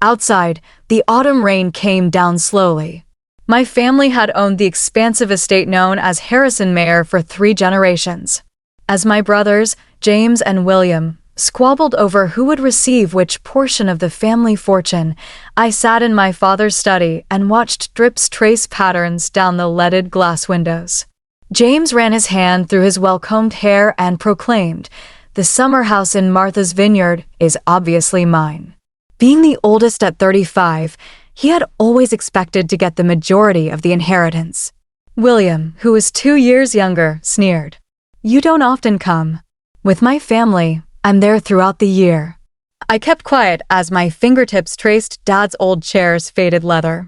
Outside, the autumn rain came down slowly. My family had owned the expansive estate known as Harrison Manor for 3 generations. As my brothers, James and William, squabbled over who would receive which portion of the family fortune, I sat in my father's study and watched drips trace patterns down the leaded glass windows. James ran his hand through his well-combed hair and proclaimed, "The summer house in Martha's Vineyard is obviously mine." Being the oldest at 35, he had always expected to get the majority of the inheritance. William, who was 2 years younger, sneered, "You don't often come. With my family, I'm there throughout the year." I kept quiet as my fingertips traced Dad's old chair's faded leather.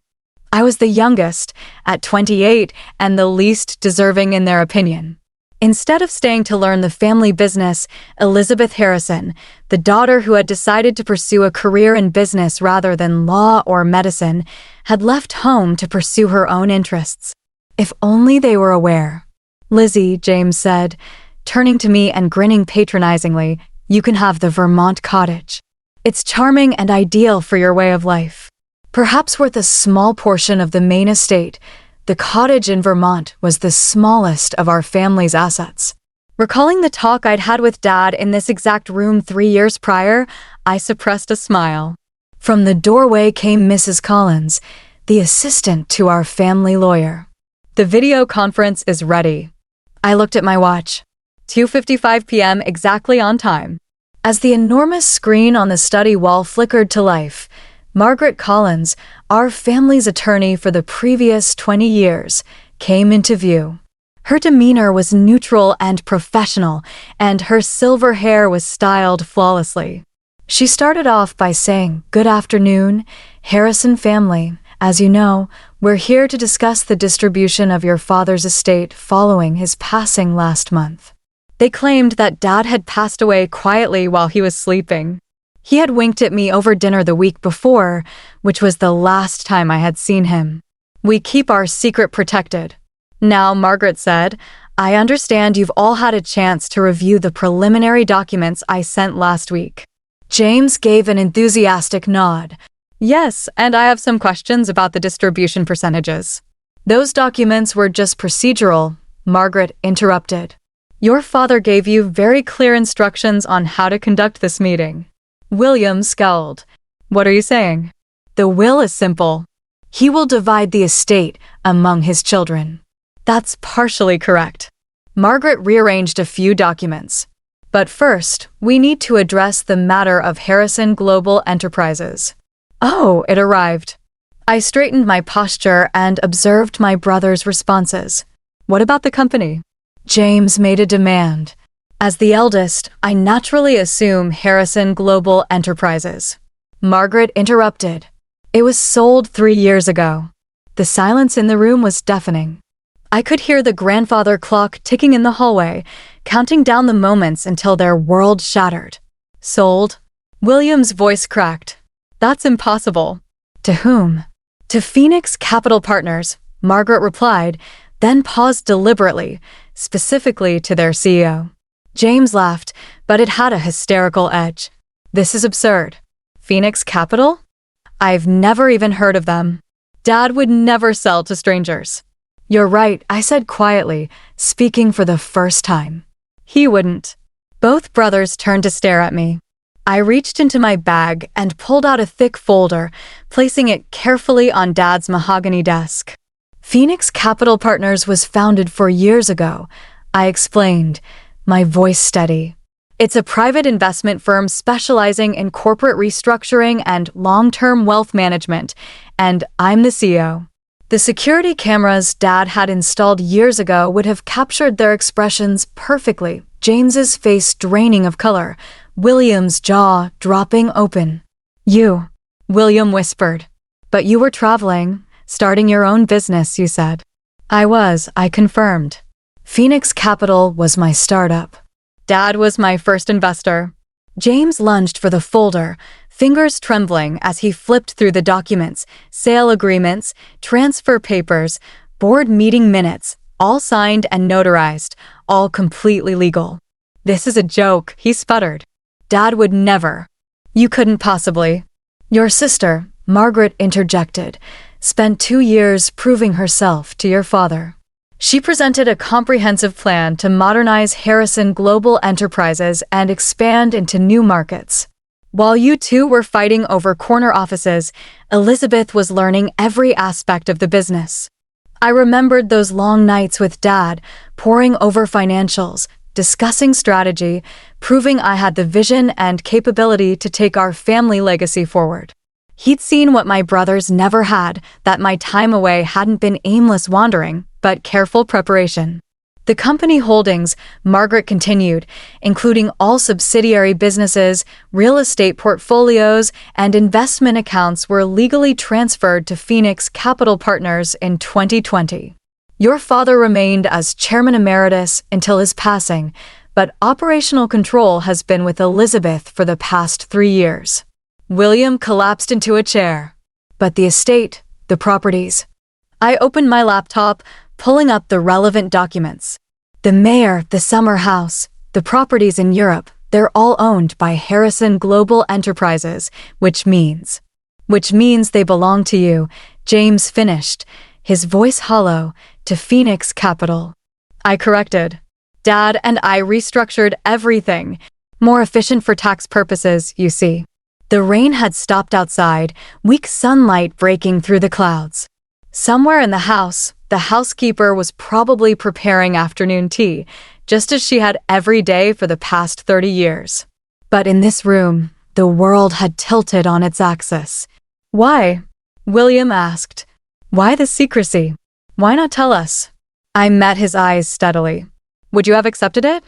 I was the youngest, at 28, and the least deserving in their opinion. Instead of staying to learn the family business, Elizabeth Harrison, the daughter who had decided to pursue a career in business rather than law or medicine, had left home to pursue her own interests. If only they were aware. "Lizzie," James said, turning to me and grinning patronizingly, "you can have the Vermont cottage. It's charming and ideal for your way of life. Perhaps worth a small portion of the main estate, the cottage in Vermont was the smallest of our family's assets." Recalling the talk I'd had with Dad in this exact room 3 years prior, I suppressed a smile. From the doorway came Mrs. Collins, the assistant to our family lawyer. "The video conference is ready." I looked at my watch. 2:55 p.m. exactly on time. As the enormous screen on the study wall flickered to life, Margaret Collins, our family's attorney for the previous 20 years, came into view. Her demeanor was neutral and professional, and her silver hair was styled flawlessly. She started off by saying, "Good afternoon, Harrison family. As you know, we're here to discuss the distribution of your father's estate following his passing last month." They claimed that Dad had passed away quietly while he was sleeping. He had winked at me over dinner the week before, which was the last time I had seen him. "We keep our secret protected." Now, Margaret said, "I understand you've all had a chance to review the preliminary documents I sent last week." James gave an enthusiastic nod. "Yes, and I have some questions about the distribution percentages." "Those documents were just procedural," Margaret interrupted. "Your father gave you very clear instructions on how to conduct this meeting." William scowled. "What are you saying?" "The will is simple. He will divide the estate among his children." "That's partially correct." Margaret rearranged a few documents. "But first, we need to address the matter of Harrison Global Enterprises." Oh, it arrived. I straightened my posture and observed my brother's responses. "What about the company?" James made a demand. As the eldest, I naturally assume Harrison Global Enterprises. Margaret interrupted. "It was sold 3 years ago." The silence in the room was deafening. I could hear the grandfather clock ticking in the hallway, counting down the moments until their world shattered. "Sold?" William's voice cracked. "That's impossible." "To whom?" "To Phoenix Capital Partners," Margaret replied, then paused deliberately, specifically to their CEO. James laughed, but it had a hysterical edge. "This is absurd." "Phoenix Capital? I've never even heard of them. Dad would never sell to strangers." "You're right," I said quietly, speaking for the first time. "He wouldn't." Both brothers turned to stare at me. I reached into my bag and pulled out a thick folder, placing it carefully on Dad's mahogany desk. "Phoenix Capital Partners was founded 4 years ago," I explained, my voice steady. "It's a private investment firm specializing in corporate restructuring and long-term wealth management, and I'm the CEO." The security cameras Dad had installed years ago would have captured their expressions perfectly. James's face draining of color, William's jaw dropping open. "You," William whispered. "But you were traveling, starting your own business, you said." "I was," I confirmed. "Phoenix Capital was my startup. Dad was my first investor." James lunged for the folder, fingers trembling as he flipped through the documents, sale agreements, transfer papers, board meeting minutes, all signed and notarized, all completely legal. "This is a joke," he sputtered. "Dad would never." "You couldn't possibly." Your sister, Margaret interjected, spent 2 years proving herself to your father. She presented a comprehensive plan to modernize Harrison Global Enterprises and expand into new markets. While you two were fighting over corner offices, Elizabeth was learning every aspect of the business. I remembered those long nights with Dad, poring over financials, discussing strategy, proving I had the vision and capability to take our family legacy forward. He'd seen what my brothers never had, that my time away hadn't been aimless wandering, but careful preparation. The company holdings, Margaret continued, including all subsidiary businesses, real estate portfolios, and investment accounts were legally transferred to Phoenix Capital Partners in 2020. Your father remained as chairman emeritus until his passing, but operational control has been with Elizabeth for the past 3 years. William collapsed into a chair. But the estate, the properties. I opened my laptop, pulling up the relevant documents. The mayor, the summer house, the properties in Europe, they're all owned by Harrison Global Enterprises, which means they belong to you, James finished, his voice hollow, to Phoenix Capital. I corrected. Dad and I restructured everything. More efficient for tax purposes, you see. The rain had stopped outside, weak sunlight breaking through the clouds. Somewhere in the house, the housekeeper was probably preparing afternoon tea, just as she had every day for the past 30 years. But in this room, the world had tilted on its axis. Why? William asked. Why the secrecy? Why not tell us? I met his eyes steadily. Would you have accepted it?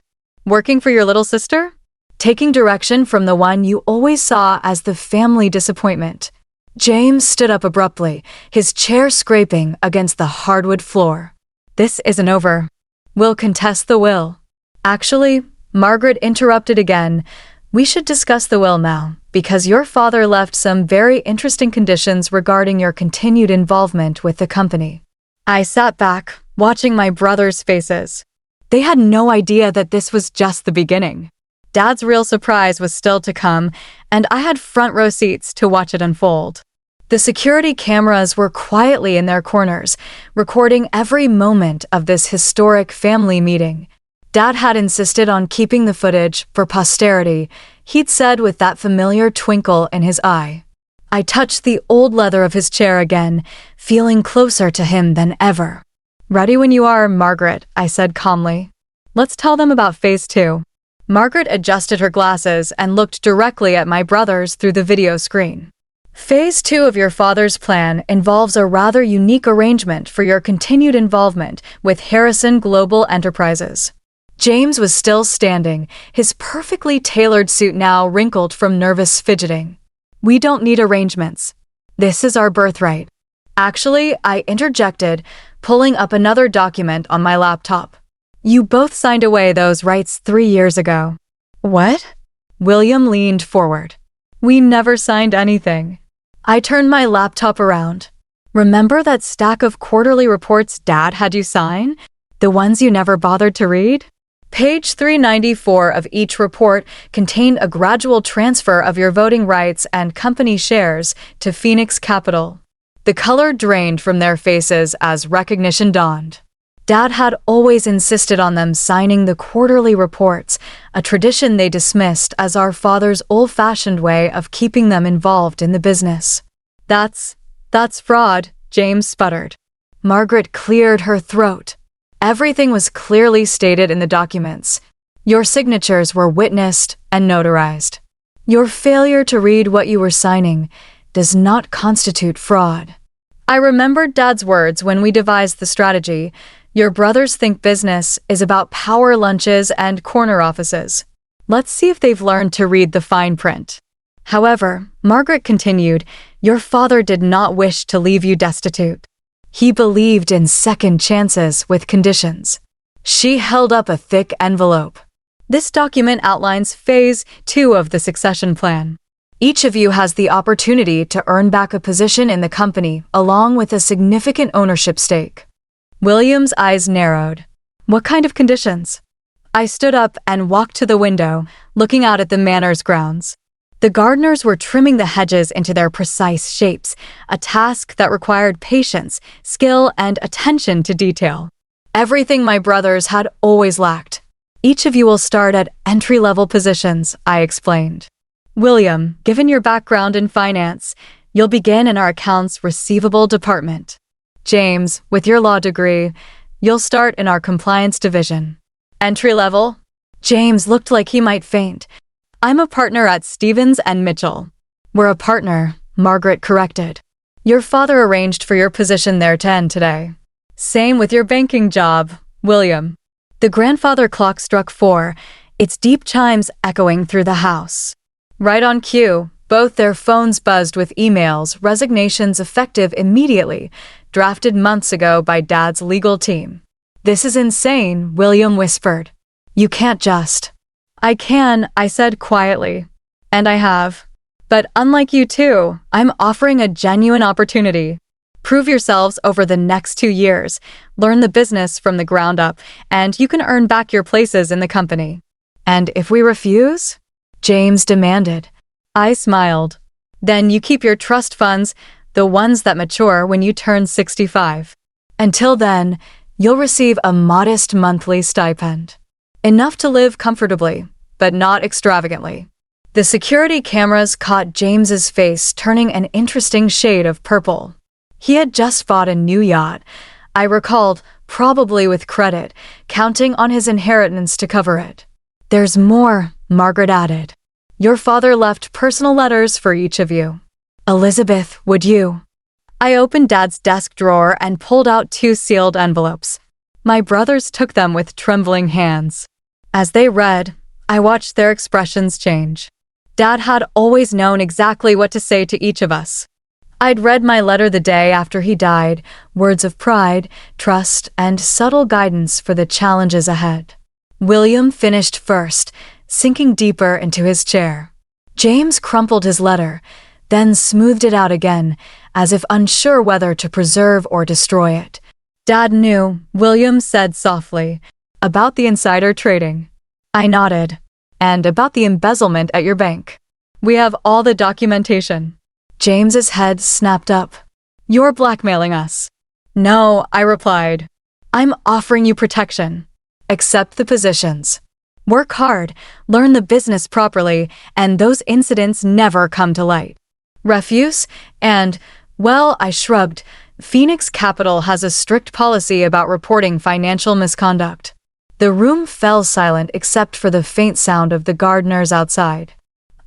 Working for your little sister? Taking direction from the one you always saw as the family disappointment. James stood up abruptly, his chair scraping against the hardwood floor. This isn't over. We'll contest the will. Actually, Margaret interrupted again. We should discuss the will now, because your father left some very interesting conditions regarding your continued involvement with the company. I sat back, watching my brothers' faces. They had no idea that this was just the beginning. Dad's real surprise was still to come, and I had front row seats to watch it unfold. The security cameras were quietly in their corners, recording every moment of this historic family meeting. Dad had insisted on keeping the footage for posterity, he'd said with that familiar twinkle in his eye. I touched the old leather of his chair again, feeling closer to him than ever. Ready when you are, Margaret, I said calmly. Let's tell them about phase 2. Margaret adjusted her glasses and looked directly at my brothers through the video screen. Phase 2 of your father's plan involves a rather unique arrangement for your continued involvement with Harrison Global Enterprises. James was still standing, his perfectly tailored suit now wrinkled from nervous fidgeting. We don't need arrangements. This is our birthright. Actually, I interjected, pulling up another document on my laptop. You both signed away those rights 3 years ago. What? William leaned forward. We never signed anything. I turned my laptop around. Remember that stack of quarterly reports Dad had you sign? The ones you never bothered to read? Page 394 of each report contained a gradual transfer of your voting rights and company shares to Phoenix Capital. The color drained from their faces as recognition dawned. Dad had always insisted on them signing the quarterly reports, a tradition they dismissed as our father's old-fashioned way of keeping them involved in the business. That's fraud, James sputtered. Margaret cleared her throat. Everything was clearly stated in the documents. Your signatures were witnessed and notarized. Your failure to read what you were signing does not constitute fraud. I remembered Dad's words when we devised the strategy. Your brothers think business is about power lunches and corner offices. Let's see if they've learned to read the fine print. However, Margaret continued, your father did not wish to leave you destitute. He believed in second chances with conditions. She held up a thick envelope. This document outlines phase 2 of the succession plan. Each of you has the opportunity to earn back a position in the company along with a significant ownership stake. William's eyes narrowed. What kind of conditions? I stood up and walked to the window, looking out at the manor's grounds. The gardeners were trimming the hedges into their precise shapes, a task that required patience, skill, and attention to detail. Everything my brothers had always lacked. Each of you will start at entry-level positions, I explained. William, given your background in finance, you'll begin in our accounts receivable department. James, with your law degree, you'll start in our compliance division. Entry level? James looked like he might faint. I'm a partner at Stevens and Mitchell. We're a partner, Margaret corrected. Your father arranged for your position there to end today. Same with your banking job, William. The grandfather clock struck 4, its deep chimes echoing through the house. Right on cue, both their phones buzzed with emails, resignations effective immediately, drafted months ago by Dad's legal team. This is insane, William whispered. You can't just. I can, I said quietly. And I have. But unlike you two, I'm offering a genuine opportunity. Prove yourselves over the next 2 years, learn the business from the ground up, and you can earn back your places in the company. And if we refuse? James demanded. I smiled. Then you keep your trust funds, the ones that mature when you turn 65. Until then, you'll receive a modest monthly stipend. Enough to live comfortably, but not extravagantly. The security cameras caught James's face turning an interesting shade of purple. He had just bought a new yacht, I recalled, probably with credit, counting on his inheritance to cover it. There's more, Margaret added. Your father left personal letters for each of you. Elizabeth, would you? I opened Dad's desk drawer and pulled out 2 sealed envelopes. My brothers took them with trembling hands. As they read, I watched their expressions change. Dad had always known exactly what to say to each of us. I'd read my letter the day after he died, words of pride, trust, and subtle guidance for the challenges ahead. William finished first, sinking deeper into his chair. James crumpled his letter, then smoothed it out again, as if unsure whether to preserve or destroy it. Dad knew, William said softly, about the insider trading. I nodded. And about the embezzlement at your bank. We have all the documentation. James's head snapped up. You're blackmailing us. No, I replied. I'm offering you protection. Accept the positions. Work hard, learn the business properly, and those incidents never come to light. Refuse, and, well, I shrugged. Phoenix Capital has a strict policy about reporting financial misconduct. The room fell silent except for the faint sound of the gardeners outside.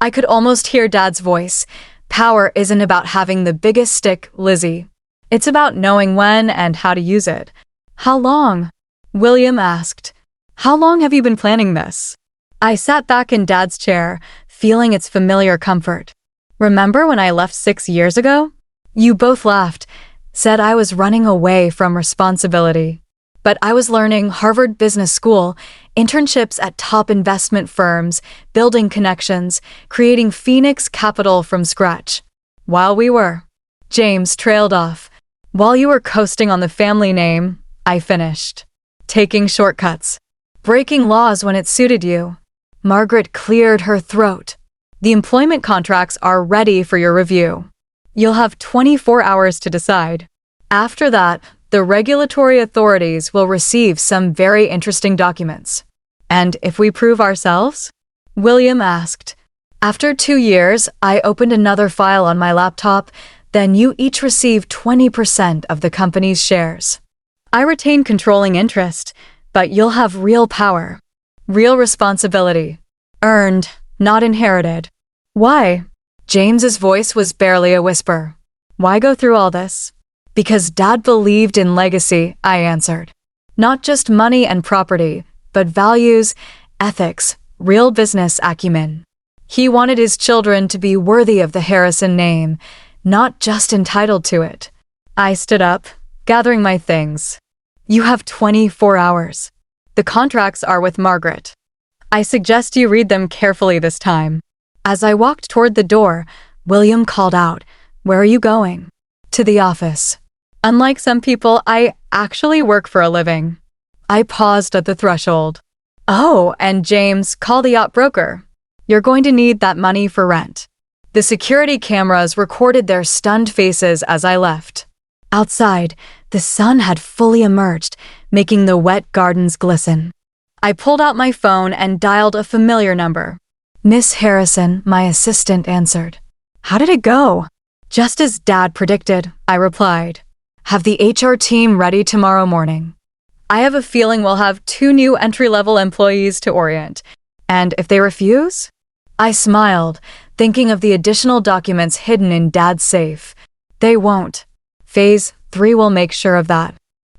I could almost hear Dad's voice. Power isn't about having the biggest stick, Lizzie. It's about knowing when and how to use it. How long? William asked. How long have you been planning this? I sat back in Dad's chair, feeling its familiar comfort. Remember when I left 6 years ago? You both laughed, said I was running away from responsibility. But I was learning Harvard Business School, internships at top investment firms, building connections, creating Phoenix Capital from scratch. While we were. James trailed off. While you were coasting on the family name, I finished. Taking shortcuts. Breaking laws when it suited you. Margaret cleared her throat. The employment contracts are ready for your review. You'll have 24 hours to decide. After that, the regulatory authorities will receive some very interesting documents. And if we prove ourselves? William asked. After 2 years, I opened another file on my laptop, then you each receive 20% of the company's shares. I retain controlling interest, but you'll have real power, real responsibility, earned, not inherited. Why? James's voice was barely a whisper. Why go through all this? Because Dad believed in legacy, I answered. Not just money and property, but values, ethics, real business acumen. He wanted his children to be worthy of the Harrison name, not just entitled to it. I stood up, gathering my things. You have 24 hours. The contracts are with Margaret. I suggest you read them carefully this time. As I walked toward the door, William called out, Where are you going? To the office. Unlike some people, I actually work for a living. I paused at the threshold. Oh, and James, call the yacht broker. You're going to need that money for rent." The security cameras recorded their stunned faces as I left. Outside, the sun had fully emerged, making the wet gardens glisten. I pulled out my phone and dialed a familiar number. "Miss Harrison," my assistant answered. "How did it go?" "Just as Dad predicted," I replied. "Have the HR team ready tomorrow morning. I have a feeling we'll have 2 new entry-level employees to orient. And if they refuse?" I smiled, thinking of the additional documents hidden in Dad's safe. They won't. Phase 3 will make sure of that.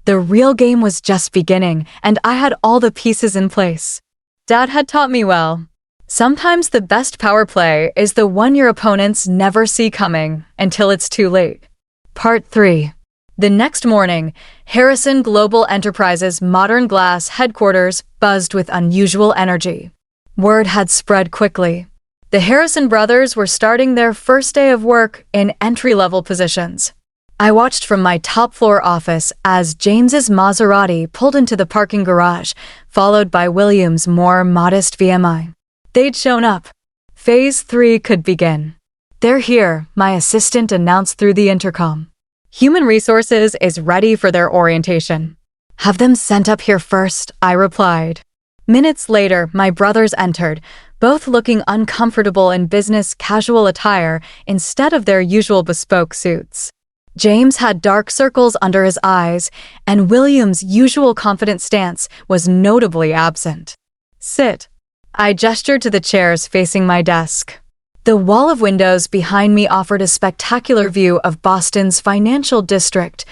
The real game was just beginning, and I had all the pieces in place. Dad had taught me well. Sometimes the best power play is the one your opponents never see coming until it's too late. Part 3. The next morning, Harrison Global Enterprises' Modern Glass headquarters buzzed with unusual energy. Word had spread quickly. The Harrison brothers were starting their first day of work in entry-level positions. I watched from my top-floor office as James's Maserati pulled into the parking garage, followed by William's more modest VMI. They'd shown up. Phase 3 could begin. "They're here," my assistant announced through the intercom. "Human Resources is ready for their orientation." "Have them sent up here first," I replied. Minutes later, my brothers entered, both looking uncomfortable in business casual attire instead of their usual bespoke suits. James had dark circles under his eyes, and William's usual confident stance was notably absent. "Sit." I gestured to the chairs facing my desk. The wall of windows behind me offered a spectacular view of Boston's financial district,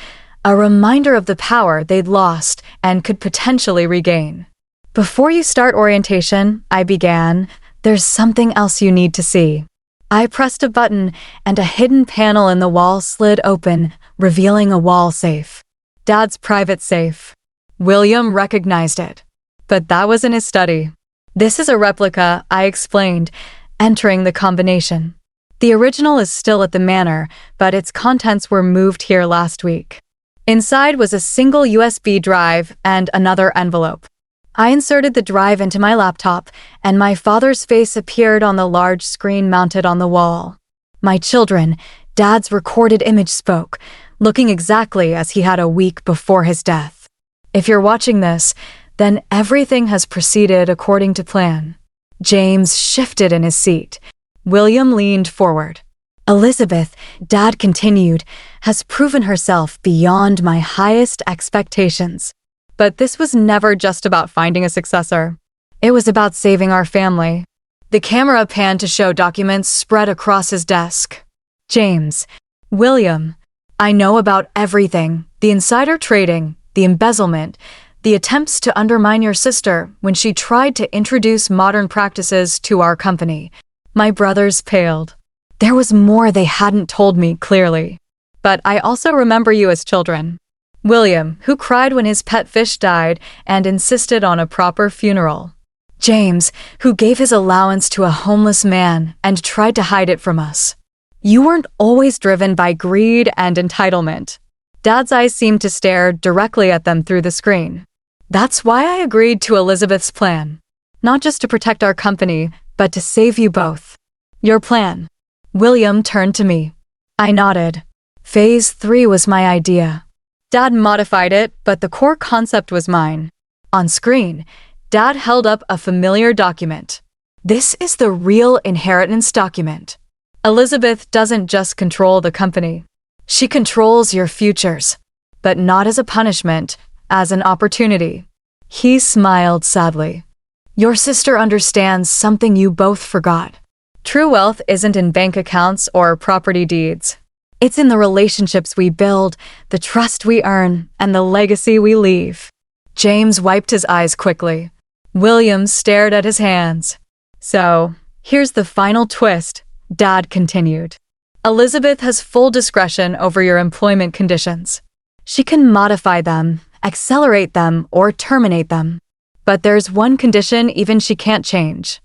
a reminder of the power they'd lost and could potentially regain. "Before you start orientation," I began, "there's something else you need to see." I pressed a button, and a hidden panel in the wall slid open, revealing a wall safe. Dad's private safe. William recognized it. But that was in his study. "This is a replica," I explained, entering the combination. "The original is still at the manor, but its contents were moved here last week." Inside was a single USB drive and another envelope. I inserted the drive into my laptop, and my father's face appeared on the large screen mounted on the wall. "My children," Dad's recorded image spoke, looking exactly as he had a week before his death. "If you're watching this, then everything has proceeded according to plan." James shifted in his seat. William leaned forward. "Elizabeth," Dad continued, "has proven herself beyond my highest expectations." But this was never just about finding a successor. It was about saving our family. The camera panned to show documents spread across his desk. "James, William, I know about everything, the insider trading, the embezzlement, the attempts to undermine your sister when she tried to introduce modern practices to our company." My brothers paled. There was more they hadn't told me clearly. "But I also remember you as children. William, who cried when his pet fish died and insisted on a proper funeral. James, who gave his allowance to a homeless man and tried to hide it from us. You weren't always driven by greed and entitlement." Dad's eyes seemed to stare directly at them through the screen. "That's why I agreed to Elizabeth's plan. Not just to protect our company, but to save you both." "Your plan?" William turned to me. I nodded. Phase 3 was my idea. Dad modified it, but the core concept was mine. On screen, Dad held up a familiar document. "This is the real inheritance document. Elizabeth doesn't just control the company. She controls your futures, but not as a punishment, as an opportunity." He smiled sadly. "Your sister understands something you both forgot. True wealth isn't in bank accounts or property deeds. It's in the relationships we build, the trust we earn, and the legacy we leave." James wiped his eyes quickly. William stared at his hands. "So, here's the final twist," Dad continued. "Elizabeth has full discretion over your employment conditions. She can modify them, accelerate them, or terminate them. But there's one condition even she can't change."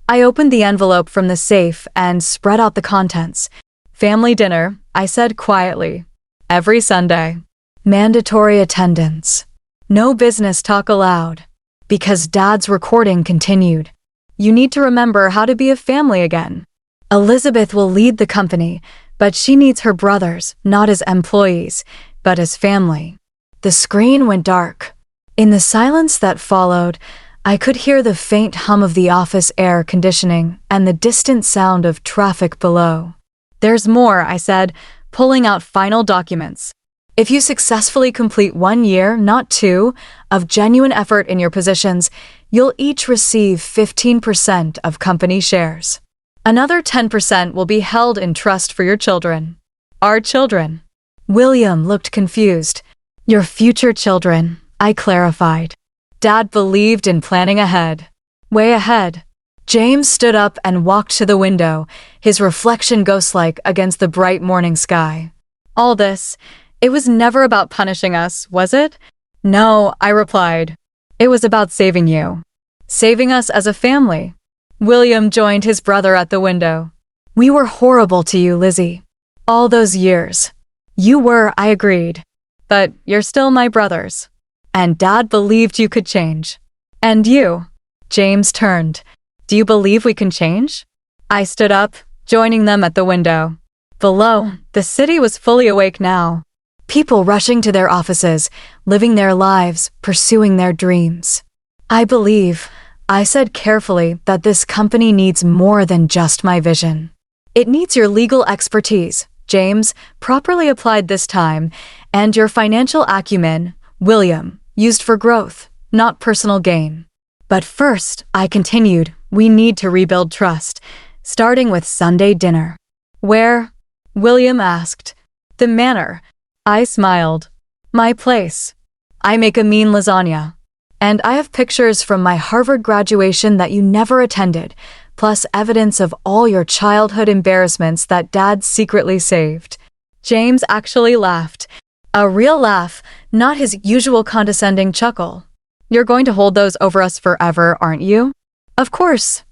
I opened the envelope from the safe and spread out the contents. "Family dinner," I said quietly. "Every Sunday. Mandatory attendance. No business talk allowed." Because Dad's recording continued. you need to remember how to be a family again. Elizabeth will lead the company, but she needs her brothers, not as employees, but as family." The screen went dark. In the silence that followed, I could hear the faint hum of the office air conditioning and the distant sound of traffic below. "There's more," I said, pulling out final documents. "If you successfully complete 1 year, not 2, of genuine effort in your positions, you'll each receive 15% of company shares. Another 10% will be held in trust for your children." "Our children?" William looked confused. "Your future children," I clarified. Dad believed in planning ahead. Way ahead. James stood up and walked to the window, his reflection ghost-like against the bright morning sky. "All this, it was never about punishing us, was it?" "No," I replied. "It was about saving you. Saving us as a family." William joined his brother at the window. "We were horrible to you, Lizzie. All those years." "You were," I agreed. "But you're still my brothers. And Dad believed you could change." "And you?" James turned. "Do you believe we can change?" I stood up, joining them at the window. Below, the city was fully awake now. People rushing to their offices, living their lives, pursuing their dreams. "I believe," I said carefully, "that this company needs more than just my vision. It needs your legal expertise, James, properly applied this time, and your financial acumen, William, used for growth, not personal gain. But first," I continued, "we need to rebuild trust, starting with Sunday dinner." "Where?" William asked. "The manor." I smiled. "My place. I make a mean lasagna. And I have pictures from my Harvard graduation that you never attended, plus evidence of all your childhood embarrassments that Dad secretly saved." James actually laughed. A real laugh, not his usual condescending chuckle. "You're going to hold those over us forever, aren't you?" "Of course.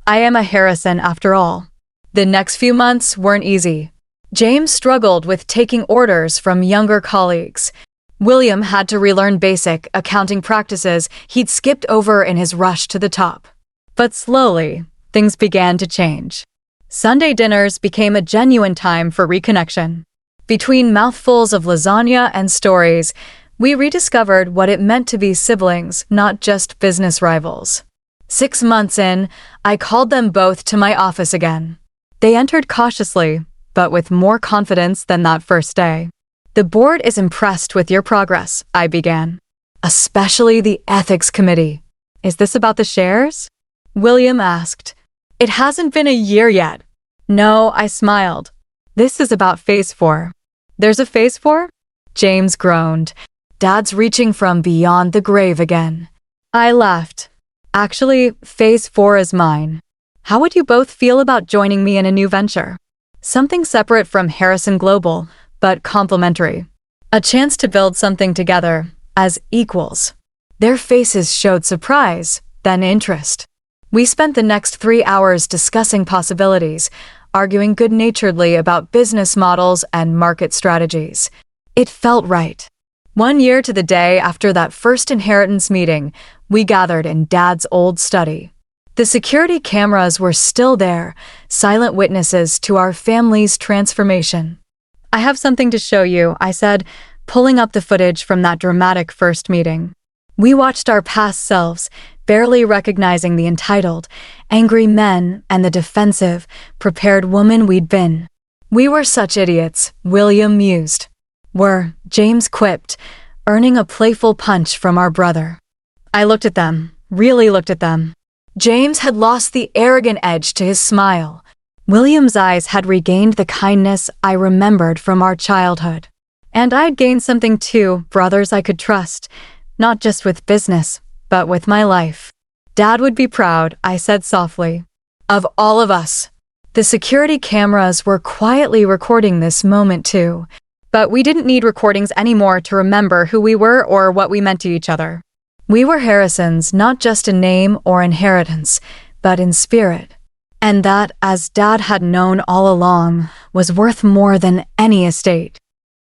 I am a Harrison after all." The next few months weren't easy. James struggled with taking orders from younger colleagues. William had to relearn basic accounting practices he'd skipped over in his rush to the top. But slowly, things began to change. Sunday dinners became a genuine time for reconnection. Between mouthfuls of lasagna and stories, we rediscovered what it meant to be siblings, not just business rivals. 6 months in, I called them both to my office again. They entered cautiously, but with more confidence than that first day. "The board is impressed with your progress," I began. "Especially the ethics committee." "Is this about the shares?" William asked. "It hasn't been a year yet." "No," I smiled. "This is about phase 4. "There's a phase 4? James groaned. "Dad's reaching from beyond the grave again." I laughed. "Actually, phase 4 is mine. How would you both feel about joining me in a new venture? Something separate from Harrison Global, but complementary. A chance to build something together, as equals." Their faces showed surprise, then interest. We spent the next 3 hours discussing possibilities, arguing good-naturedly about business models and market strategies. It felt right. 1 year to the day after that first inheritance meeting, we gathered in Dad's old study. The security cameras were still there, silent witnesses to our family's transformation. "I have something to show you," I said, pulling up the footage from that dramatic first meeting. We watched our past selves, barely recognizing the entitled, angry men and the defensive, prepared woman we'd been. "We were such idiots," William mused. "Were," James quipped, earning a playful punch from our brother. I looked at them, really looked at them. James had lost the arrogant edge to his smile. William's eyes had regained the kindness I remembered from our childhood. And I'd gained something too, brothers I could trust, not just with business, but with my life. "Dad would be proud," I said softly. "Of all of us." The security cameras were quietly recording this moment too, but we didn't need recordings anymore to remember who we were or what we meant to each other. We were Harrisons, not just in name or inheritance, but in spirit. And that, as Dad had known all along, was worth more than any estate.